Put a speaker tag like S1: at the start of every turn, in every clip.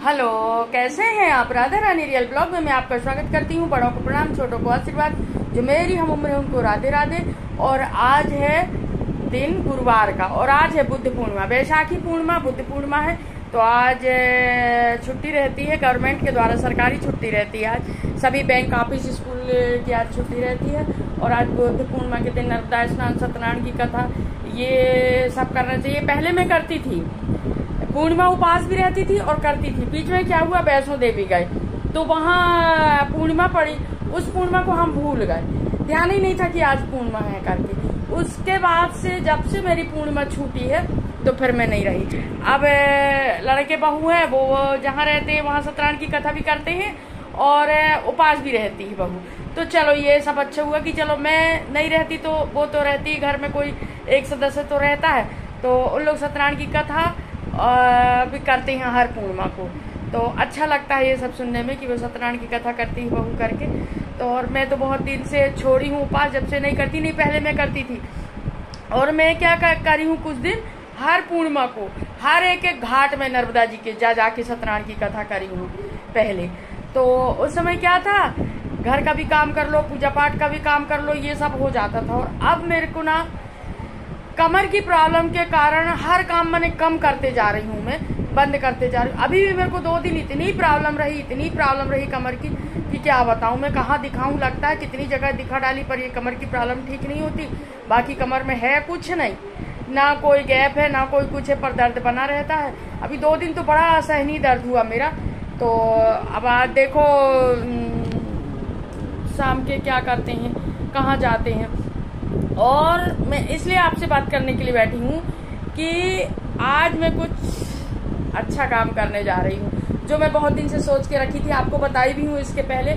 S1: Hello, कैसे हैं आप। राधा रानी रियल ब्लॉग में मैं आपका स्वागत करती हूँ। बड़ों को प्रणाम, छोटों को आशीर्वाद। जो मेरी हम उम्र है उनको राधे राधे। और आज है दिन गुरुवार का और आज है बुद्ध पूर्णिमा, बैसाखी पूर्णिमा, बुद्ध पूर्णिमा है। तो आज छुट्टी रहती है, गवर्नमेंट के द्वारा सरकारी छुट्टी रहती है। आज सभी बैंक, ऑफिस, स्कूल की आज छुट्टी रहती है। और आज बुद्ध पूर्णिमा के दिन नर्मदा स्नान, सत्यनारायण की कथा, ये सब करना चाहिए। पहले मैं करती थी, पूर्णिमा उपास भी रहती थी और करती थी। बीच में क्या हुआ, वैष्णो देवी गए तो वहाँ पूर्णिमा पड़ी। उस पूर्णिमा को हम भूल गए, ध्यान ही नहीं था कि आज पूर्णिमा है करके। उसके बाद से जब से मेरी पूर्णिमा छूटी है तो फिर मैं नहीं रही। अब लड़के बहू है, वो जहाँ रहते हैं वहाँ सत्यनारायण की कथा भी करते हैं और उपास भी रहती है बहू। तो चलो ये सब अच्छा हुआ कि चलो मैं नहीं रहती तो वो तो रहती है, घर में कोई एक सदस्य तो रहता है। तो उन लोग सत्यनारायण की कथा भी करते हैं हर पूर्णिमा को। तो अच्छा लगता है ये सब सुनने में कि वो सत्यनारायण की कथा करती है बहू करके। तो और मैं तो बहुत दिन से छोड़ी हूँ उपास, जब से नहीं करती, नहीं पहले मैं करती थी। और मैं क्या करी हूँ, कुछ दिन हर पूर्णिमा को हर एक घाट में नर्मदा जी के जाके सत्यनारायण की कथा करी हूँ पहले। तो उस समय क्या था, घर का भी काम कर लो, पूजा पाठ का भी काम कर लो, ये सब हो जाता था। और अब मेरे को ना कमर की प्रॉब्लम के कारण हर काम मैंने कम करते जा रही हूँ, मैं बंद करते जा रही हूँ। अभी भी मेरे को 2 दिन इतनी प्रॉब्लम रही कमर की कि क्या बताऊँ मैं, कहाँ दिखाऊं। लगता है कितनी जगह दिखा डाली पर ये कमर की प्रॉब्लम ठीक नहीं होती। बाकी कमर में है कुछ नहीं, ना कोई गैप है ना कोई कुछ है, पर दर्द बना रहता है। अभी 2 दिन तो बड़ा असहनीय दर्द हुआ मेरा। तो अब आज देखो शाम के क्या करते हैं, कहाँ जाते हैं। और मैं इसलिए आपसे बात करने के लिए बैठी हूँ कि आज मैं कुछ अच्छा काम करने जा रही हूँ, जो मैं बहुत दिन से सोच के रखी थी। आपको बताई भी हूँ इसके पहले।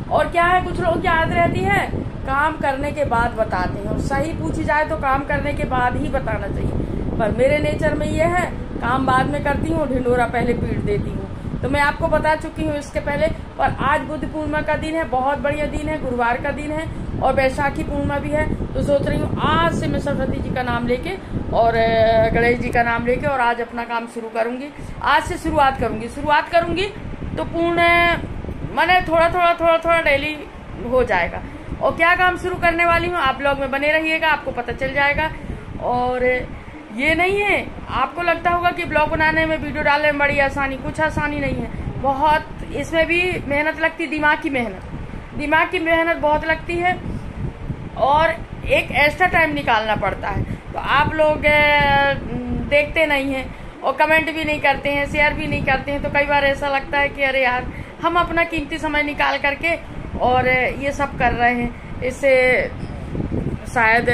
S1: और क्या है, कुछ लोगों की आदत रहती है काम करने के बाद बताते हैं, और सही पूछी जाए तो काम करने के बाद ही बताना चाहिए। पर मेरे नेचर में ये है, काम बाद में करती हूँ, ढिंढोरा पहले पीट देती हूँ। तो मैं आपको बता चुकी हूँ इसके पहले। और आज बुद्ध पूर्णिमा का दिन है, बहुत बढ़िया दिन है, गुरुवार का दिन है और बैसाखी पूर्णिमा भी है। तो सोच रही हूँ आज से मैं सरस्वती जी का नाम लेके और गणेश जी का नाम लेके और आज अपना काम शुरू करूंगी। आज से शुरुआत करूंगी तो पूर्ण मैंने थोड़ा डेली हो जाएगा। और क्या काम शुरू करने वाली हूँ, आप लोग में बने रहिएगा, आपको पता चल जाएगा। और ये नहीं है, आपको लगता होगा कि ब्लॉग बनाने में, वीडियो डालने में बड़ी आसानी, कुछ आसानी नहीं है। बहुत इसमें भी मेहनत लगती, दिमाग की मेहनत बहुत लगती है और एक एक्स्ट्रा टाइम निकालना पड़ता है। तो आप लोग देखते नहीं हैं और कमेंट भी नहीं करते हैं, शेयर भी नहीं करते हैं। तो कई बार ऐसा लगता है कि अरे यार, हम अपना कीमती समय निकाल करके और ये सब कर रहे हैं, इससे शायद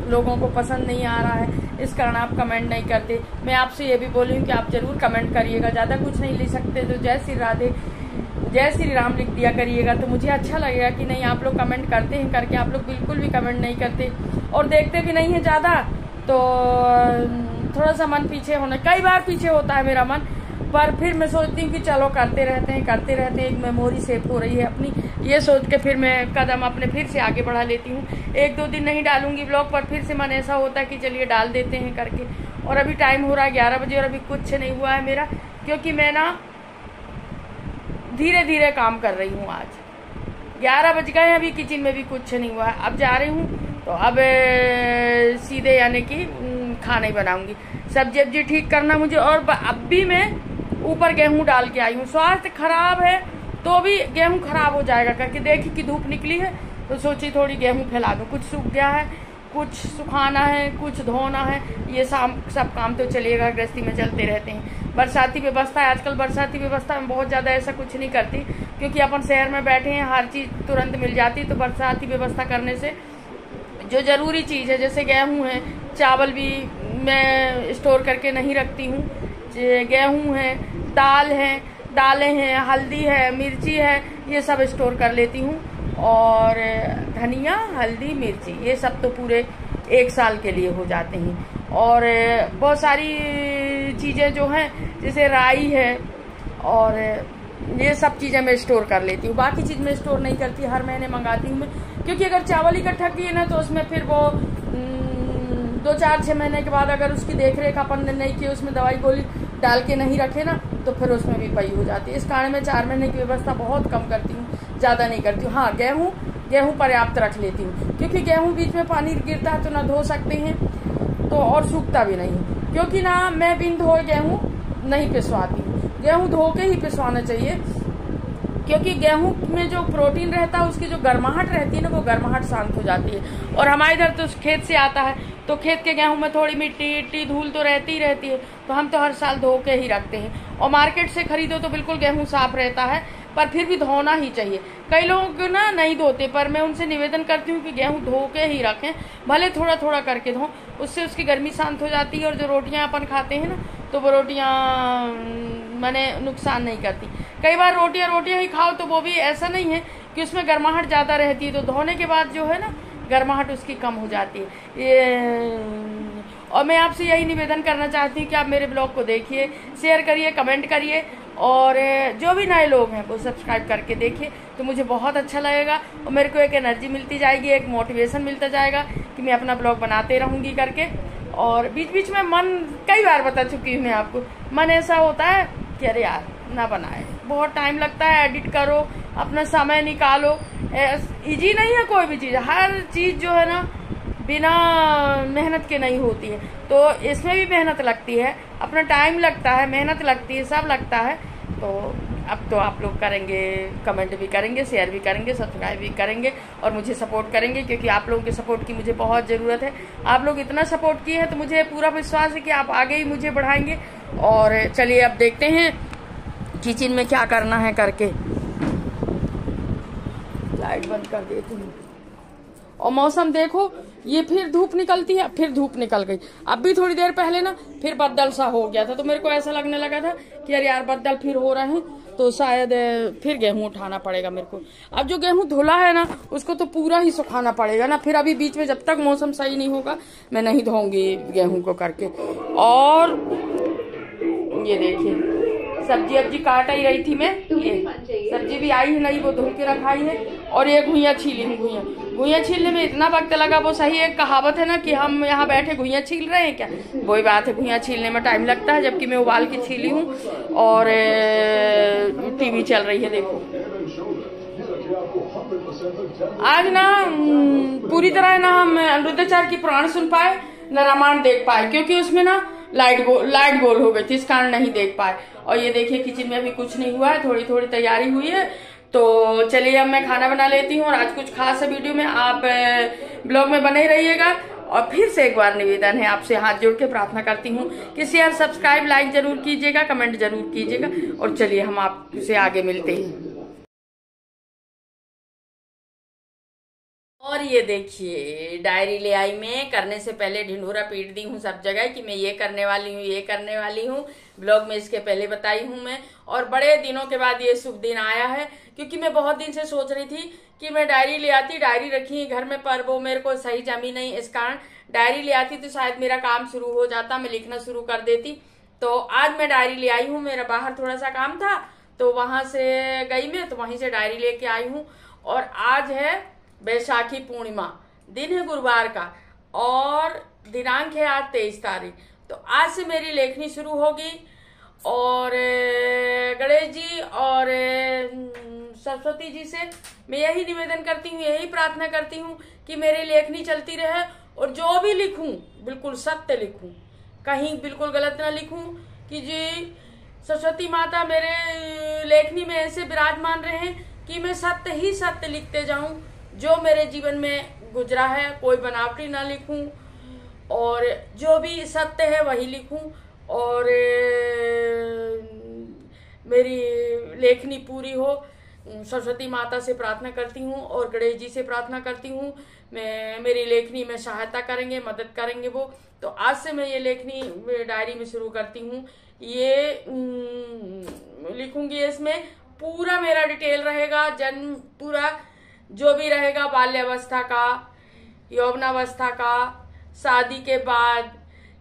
S1: लोगों को पसंद नहीं आ रहा है, इस कारण आप कमेंट नहीं करते। मैं आपसे ये भी बोली हूँ कि आप जरूर कमेंट करिएगा, ज़्यादा कुछ नहीं लिख सकते तो जय श्री राधे, जय श्री राम लिख दिया करिएगा, तो मुझे अच्छा लगेगा कि नहीं आप लोग कमेंट करते हैं करके। आप लोग बिल्कुल भी कमेंट नहीं करते और देखते भी नहीं है ज़्यादा, तो थोड़ा सा मन पीछे होना, कई बार पीछे होता है मेरा मन। पर फिर मैं सोचती हूँ कि चलो करते रहते हैं, एक मेमोरी सेव हो रही है अपनी, ये सोच के फिर मैं कदम अपने फिर से आगे बढ़ा लेती हूँ। 1-2 दिन नहीं डालूंगी ब्लॉग, पर फिर से मन ऐसा होता है कि चलिए डाल देते हैं करके। और अभी टाइम हो रहा है 11 बजे और अभी कुछ नहीं हुआ है मेरा, क्योंकि मैं ना धीरे धीरे काम कर रही हूँ। आज 11 बज गए, अभी किचन में भी कुछ नहीं हुआ है। अब जा रही हूँ तो अब सीधे यानी कि खाना ही बनाऊंगी, सब्जी ठीक करना मुझे। और अब भी मैं ऊपर गेहूं डाल के आई हूँ। स्वास्थ्य खराब है तो भी गेहूं खराब हो जाएगा करके देखी कि धूप निकली है तो सोची थोड़ी गेहूं फैला दूं। कुछ सूख गया है, कुछ सुखाना है, कुछ धोना है, ये सब काम तो चलिएगा, गृहस्थी में चलते रहते हैं। बरसाती व्यवस्था है आजकल, बरसाती व्यवस्था में बहुत ज़्यादा ऐसा कुछ नहीं करती, क्योंकि अपन शहर में बैठे हैं, हर चीज़ तुरंत मिल जाती। तो बरसाती व्यवस्था करने से जो ज़रूरी चीज़ है, जैसे गेहूँ है, चावल भी मैं स्टोर करके नहीं रखती हूँ, गेहूँ है, दालें हैं, हल्दी है, मिर्ची है, ये सब स्टोर कर लेती हूँ। और धनिया, हल्दी, मिर्ची, ये सब तो पूरे 1 साल के लिए हो जाते हैं। और बहुत सारी चीज़ें जो हैं, जैसे राई है, और ये सब चीज़ें मैं स्टोर कर लेती हूँ। बाकी चीज़ मैं स्टोर नहीं करती, हर महीने मंगाती हूँ मैं, क्योंकि अगर चावल इकट्ठा किए ना तो उसमें फिर वो 2-4-6 महीने के बाद अगर उसकी देखरेख अपन ने नहीं की, उसमें दवाई गोली डाल के नहीं रखे ना तो फिर उसमें भी पई हो जाती है। इस कारण मैं 4 महीने की व्यवस्था बहुत कम करती हूँ, ज़्यादा नहीं करती हूँ। हाँ, गेहूँ पर्याप्त रख लेती हूँ, क्योंकि गेहूँ बीच में पानी गिरता है तो ना धो सकते हैं तो और सूखता भी नहीं, क्योंकि ना मैं बिन धोए गेहूँ नहीं पिसवाती हूँ। गेहूँ धो के ही पिसवाना चाहिए, क्योंकि गेहूं में जो प्रोटीन रहता है उसकी जो गर्माहट रहती है ना, वो गर्माहट शांत हो जाती है। और हमारे इधर तो खेत से आता है तो खेत के गेहूं में थोड़ी मिट्टी धूल तो रहती ही रहती है, तो हम तो हर साल धो के ही रखते हैं। और मार्केट से खरीदो तो बिल्कुल गेहूं साफ रहता है, पर फिर भी धोना ही चाहिए। कई लोग ना नहीं धोते, पर मैं उनसे निवेदन करती हूँ कि गेहूं धो के ही रखें, भले थोड़ा थोड़ा करके धों, उससे उसकी गर्मी शांत हो जाती है। और जो रोटियां अपन खाते हैं ना, तो वो रोटियां मैंने नुकसान नहीं करती। कई बार रोटियां ही खाओ तो वो भी ऐसा नहीं है कि उसमें गर्माहट ज़्यादा रहती है, तो धोने के बाद जो है ना गर्माहट उसकी कम हो जाती है। और मैं आपसे यही निवेदन करना चाहती हूँ कि आप मेरे ब्लॉग को देखिए, शेयर करिए, कमेंट करिए, और जो भी नए लोग हैं वो सब्सक्राइब करके देखिए तो मुझे बहुत अच्छा लगेगा। और मेरे को एक एनर्जी मिलती जाएगी, एक मोटिवेशन मिलता जाएगा कि मैं अपना ब्लॉग बनाते रहूँगी करके। और बीच बीच में मन, कई बार बता चुकी हूँ मैं आपको, मन ऐसा होता है कि अरे यार ना बनाए, बहुत टाइम लगता है, एडिट करो, अपना समय निकालो। इजी नहीं है कोई भी चीज़, हर चीज़ जो है ना बिना मेहनत के नहीं होती है, तो इसमें भी मेहनत लगती है, अपना टाइम लगता है, मेहनत लगती है, सब लगता है। तो अब तो आप लोग करेंगे, कमेंट भी करेंगे, शेयर भी करेंगे, सब्सक्राइब भी करेंगे और मुझे सपोर्ट करेंगे, क्योंकि आप लोगों के सपोर्ट की मुझे बहुत ज़रूरत है। आप लोग इतना सपोर्ट किए हैं तो मुझे पूरा विश्वास है कि आप आगे ही मुझे बढ़ाएंगे। और चलिए अब देखते हैं किचन में क्या करना है करके। लाइट बंद कर देती हूँ। और मौसम देखो, ये फिर धूप निकलती है, फिर धूप निकल गई। अब भी थोड़ी देर पहले ना फिर बदल सा हो गया था, तो मेरे को ऐसा लगने लगा था कि अरे यार बदल फिर हो रहे हैं, तो शायद फिर गेहूं उठाना पड़ेगा मेरे को। अब जो गेहूं धुला है ना उसको तो पूरा ही सुखाना पड़ेगा ना, फिर अभी बीच में जब तक मौसम सही नहीं होगा मैं नहीं धोऊंगी गेहूं को करके। और ये देखिए सब्जी काट ही रही थी मैं, ये सब्जी भी आई है नहीं, वो धुल के रखाई है। और ये घुइयाँ छीली हूँ, घुइयाँ छीलने में इतना वक्त लगा। वो सही एक कहावत है ना कि हम यहाँ बैठे घुइयाँ छील रहे हैं क्या, वही बात है, घुइयाँ छीलने में टाइम लगता है, जबकि मैं उबाल के छीली हूँ। और टीवी चल रही है, देखो आज ना पूरी तरह ना हम अनिरुद्धाचार्य की पुराण सुन पाए, न रामायण देख पाए, क्योंकि उसमें ना लाइट गोल हो गई थी, इस कारण नहीं देख पाए। और ये देखिए किचन में अभी कुछ नहीं हुआ है, थोड़ी थोड़ी तैयारी हुई है। तो चलिए अब मैं खाना बना लेती हूँ, और आज कुछ खास है वीडियो में, आप ब्लॉग में बने रहिएगा। और फिर से एक बार निवेदन है, आपसे हाथ जोड़ के प्रार्थना करती हूँ कि शेयर, सब्सक्राइब, लाइक जरूर कीजिएगा, कमेंट जरूर कीजिएगा। और चलिए हम आपसे आगे मिलते हैं। और ये देखिए डायरी ले आई मैं, करने से पहले ढिंढोरा पीट दी हूँ सब जगह कि मैं ये करने वाली हूँ। ब्लॉग में इसके पहले बताई हूँ मैं। और बड़े दिनों के बाद ये शुभ दिन आया है, क्योंकि मैं बहुत दिन से सोच रही थी कि मैं डायरी ले आती, डायरी रखी घर में, पर वो मेरे को सही जमी नहीं, इस कारण डायरी ले आती तो शायद मेरा काम शुरू हो जाता, मैं लिखना शुरू कर देती। तो आज मैं डायरी ले आई हूँ, मेरा बाहर थोड़ा सा काम था तो वहां से गई मैं, तो वहीं से डायरी लेके आई हूँ। और आज है बैसाखी पूर्णिमा, दिन है गुरुवार का, और दिनांक है आज 23 तारीख। तो आज से मेरी लेखनी शुरू होगी। और गणेश जी और सरस्वती जी से मैं यही निवेदन करती हूँ, यही प्रार्थना करती हूँ कि मेरी लेखनी चलती रहे, और जो भी लिखूं बिल्कुल सत्य लिखूं, कहीं बिल्कुल गलत ना लिखूं, कि जी सरस्वती माता मेरे लेखनी में ऐसे विराजमान रहे कि मैं सत्य ही सत्य लिखते जाऊं, जो मेरे जीवन में गुजरा है, कोई बनावटी ना लिखूं, और जो भी सत्य है वही लिखूं। और मेरी लेखनी पूरी हो, सरस्वती माता से प्रार्थना करती हूँ और गणेश जी से प्रार्थना करती हूँ, मैं मेरी लेखनी में सहायता करेंगे, मदद करेंगे वो। तो आज से मैं ये लेखनी डायरी में शुरू करती हूँ, ये लिखूंगी, इसमें पूरा मेरा डिटेल रहेगा, जन्म पूरा जो भी रहेगा, बाल्यावस्था का, यौवनावस्था का, शादी के बाद,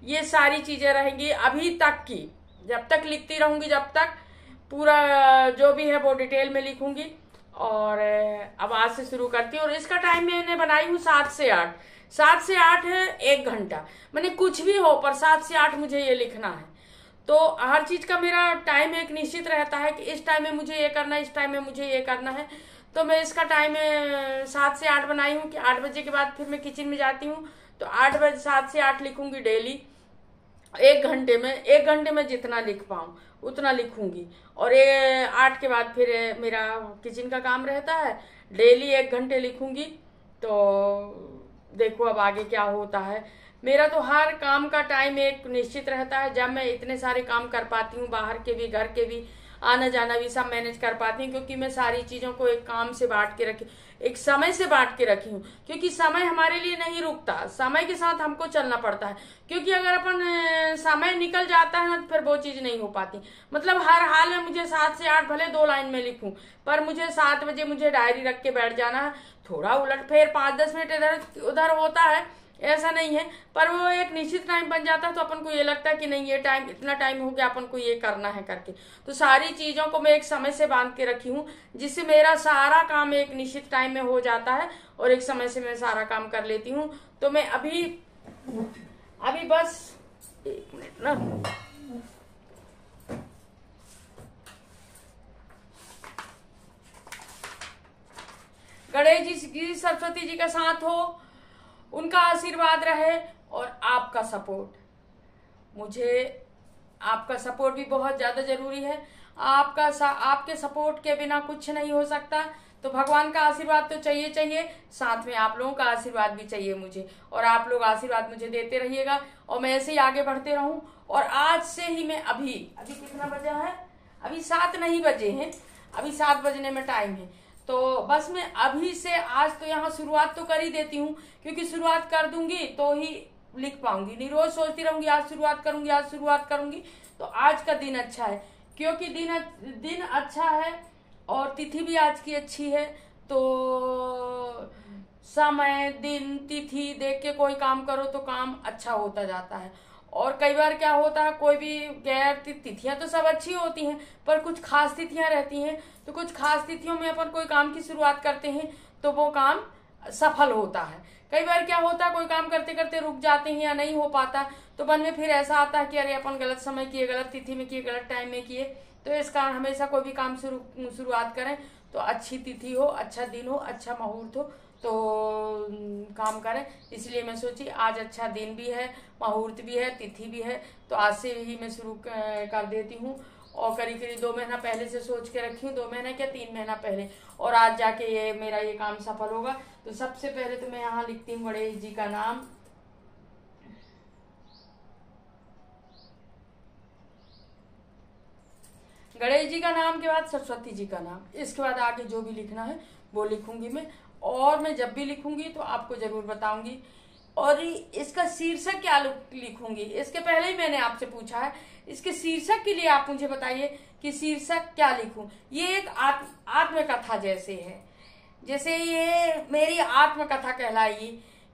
S1: ये सारी चीजें रहेंगी अभी तक की, जब तक लिखती रहूंगी, जब तक पूरा जो भी है वो डिटेल में लिखूंगी। और अब आज से शुरू करती हूँ। और इसका टाइम मैंने बनाई हूँ 7 से 8, 7 से 8 है 1 घंटा, मैंने कुछ भी हो पर 7 से 8 मुझे ये लिखना है। तो हर चीज का मेरा टाइम एक निश्चित रहता है कि इस टाइम में मुझे ये करना है, इस टाइम में मुझे ये करना है। तो मैं इसका टाइम 7 से 8 बनाई हूँ कि 8 बजे के बाद फिर मैं किचन में जाती हूँ, तो 8 बजे 7 से 8 लिखूंगी डेली। 1 घंटे में जितना लिख पाऊँ उतना लिखूंगी। और 8 के बाद फिर मेरा किचन का काम रहता है, डेली 1 घंटे लिखूंगी। तो देखो अब आगे क्या होता है। मेरा तो हर काम का टाइम एक निश्चित रहता है, जब मैं इतने सारे काम कर पाती हूँ, बाहर के भी घर के भी, आना जाना भी सब मैनेज कर पाती हूँ, क्योंकि मैं सारी चीजों को एक काम से बांट के रखी, एक समय से बांट के रखी हूँ। क्योंकि समय हमारे लिए नहीं रुकता, समय के साथ हमको चलना पड़ता है। क्योंकि अगर अपन समय निकल जाता है ना तो फिर वो चीज नहीं हो पाती। मतलब हर हाल में मुझे 7 से 8 भले 2 लाइन में लिखूं, पर मुझे 7 बजे मुझे डायरी रख के बैठ जाना है। थोड़ा उलट फेर 5-10 मिनट इधर उधर होता है, ऐसा नहीं है, पर वो एक निश्चित टाइम बन जाता है। तो अपन को ये लगता है कि नहीं, ये टाइम, इतना टाइम हो गया, अपन को ये करना है करके। तो सारी चीजों को मैं एक समय से बांध के रखी हूँ, जिससे मेरा सारा काम एक निश्चित टाइम में हो जाता है और एक समय से मैं सारा काम कर लेती हूँ। तो मैं अभी बस 1 मिनट ना, गणेश जी, सरस्वती जी का साथ हो, उनका आशीर्वाद रहे और आपका सपोर्ट। मुझे आपका सपोर्ट भी बहुत ज्यादा जरूरी है। आपके सपोर्ट के बिना कुछ नहीं हो सकता। तो भगवान का आशीर्वाद तो चाहिए, साथ में आप लोगों का आशीर्वाद भी चाहिए मुझे। और आप लोग आशीर्वाद मुझे देते रहिएगा और मैं ऐसे ही आगे बढ़ते रहूं। और आज से ही मैं अभी कितना बजा है, अभी 7 नहीं बजे हैं, अभी 7 बजने में टाइम है। तो बस मैं अभी से आज तो यहाँ शुरुआत तो कर ही देती हूँ, क्योंकि शुरुआत कर दूंगी तो ही लिख पाऊंगी। नहीं रोज सोचती रहूंगी आज शुरुआत करूंगी, आज शुरुआत करूंगी। तो आज का दिन अच्छा है, क्योंकि दिन अच्छा है और तिथि भी आज की अच्छी है। तो समय, दिन, तिथि देख के कोई काम करो तो काम अच्छा होता जाता है। और कई बार क्या होता है, कोई भी गैर तिथियां तो सब अच्छी होती हैं, पर कुछ खास तिथियां रहती हैं। तो कुछ खास तिथियों में अपन कोई काम की शुरुआत करते हैं तो वो काम सफल होता है। कई बार क्या होता है, कोई काम करते करते रुक जाते हैं या नहीं हो पाता, तो मन में फिर ऐसा आता है कि अरे अपन गलत समय किए, गलत तिथि में किए, गलत टाइम में किए। तो इस कारण हमेशा कोई भी काम शुरुआत करें तो अच्छी तिथि हो, अच्छा दिन हो, अच्छा मुहूर्त हो तो काम करें। इसलिए मैं सोची आज अच्छा दिन भी है, मुहूर्त भी है, तिथि भी है, तो आज से ही मैं शुरू कर देती हूँ। और करीब 2 महीना पहले से सोच के रखी हूँ, 2 महीना क्या 3 महीना पहले, और आज जाके मेरा ये काम सफल होगा। तो सबसे पहले तो मैं यहाँ लिखती हूँ गणेश जी का नाम। गणेश जी का नाम के बाद सरस्वती जी का नाम, इसके बाद आगे जो भी लिखना है वो लिखूंगी मैं। और मैं जब भी लिखूंगी तो आपको जरूर बताऊंगी। और इसका शीर्षक क्या लिखूंगी, इसके पहले ही मैंने आपसे पूछा है, इसके शीर्षक के लिए आप मुझे बताइए कि शीर्षक क्या लिखूं। ये एक आत्मकथा जैसे है, जैसे ये मेरी आत्मकथा कहलाएगी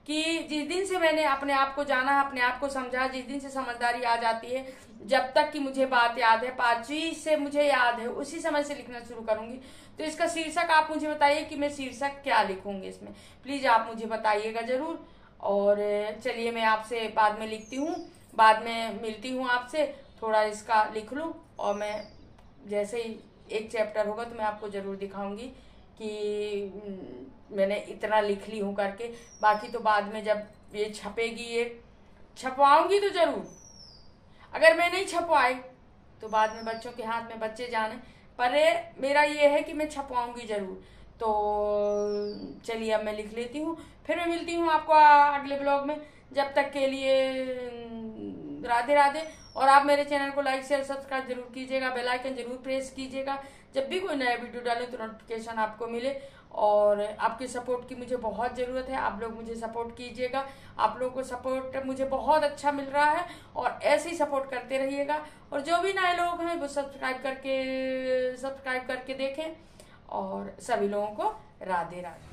S1: कि जिस दिन से मैंने अपने आप को जाना, अपने आप को समझा, जिस दिन से समझदारी आ जाती है, जब तक कि मुझे बात याद है, 5वीं से मुझे याद है, उसी समय से लिखना शुरू करूंगी। तो इसका शीर्षक आप मुझे बताइए कि मैं शीर्षक क्या लिखूंगी इसमें, प्लीज आप मुझे बताइएगा जरूर। और चलिए मैं आपसे बाद में लिखती हूँ, बाद में मिलती हूँ आपसे, थोड़ा इसका लिख लूँ और मैं जैसे ही एक चैप्टर होगा तो मैं आपको जरूर दिखाऊंगी कि मैंने इतना लिख ली हूँ करके। बाकी तो बाद में जब ये छपेगी, ये छपवाऊंगी तो जरूर। अगर मैं नहीं छपवाई तो बाद में बच्चों के हाथ में बच्चे जाने, पर मेरा ये है कि मैं छपवाऊंगी जरूर। तो चलिए अब मैं लिख लेती हूँ, फिर मैं मिलती हूँ आपको अगले ब्लॉग में। जब तक के लिए राधे राधे। और आप मेरे चैनल को लाइक शेयर सब्सक्राइब जरूर कीजिएगा, बेल आइकन जरूर प्रेस कीजिएगा, जब भी कोई नया वीडियो डालें तो नोटिफिकेशन आपको मिले। और आपके सपोर्ट की मुझे बहुत ज़रूरत है, आप लोग मुझे सपोर्ट कीजिएगा। आप लोगों को सपोर्ट मुझे बहुत अच्छा मिल रहा है और ऐसे ही सपोर्ट करते रहिएगा। और जो भी नए लोग हैं वो सब्सक्राइब करके देखें। और सभी लोगों को राधे राधे।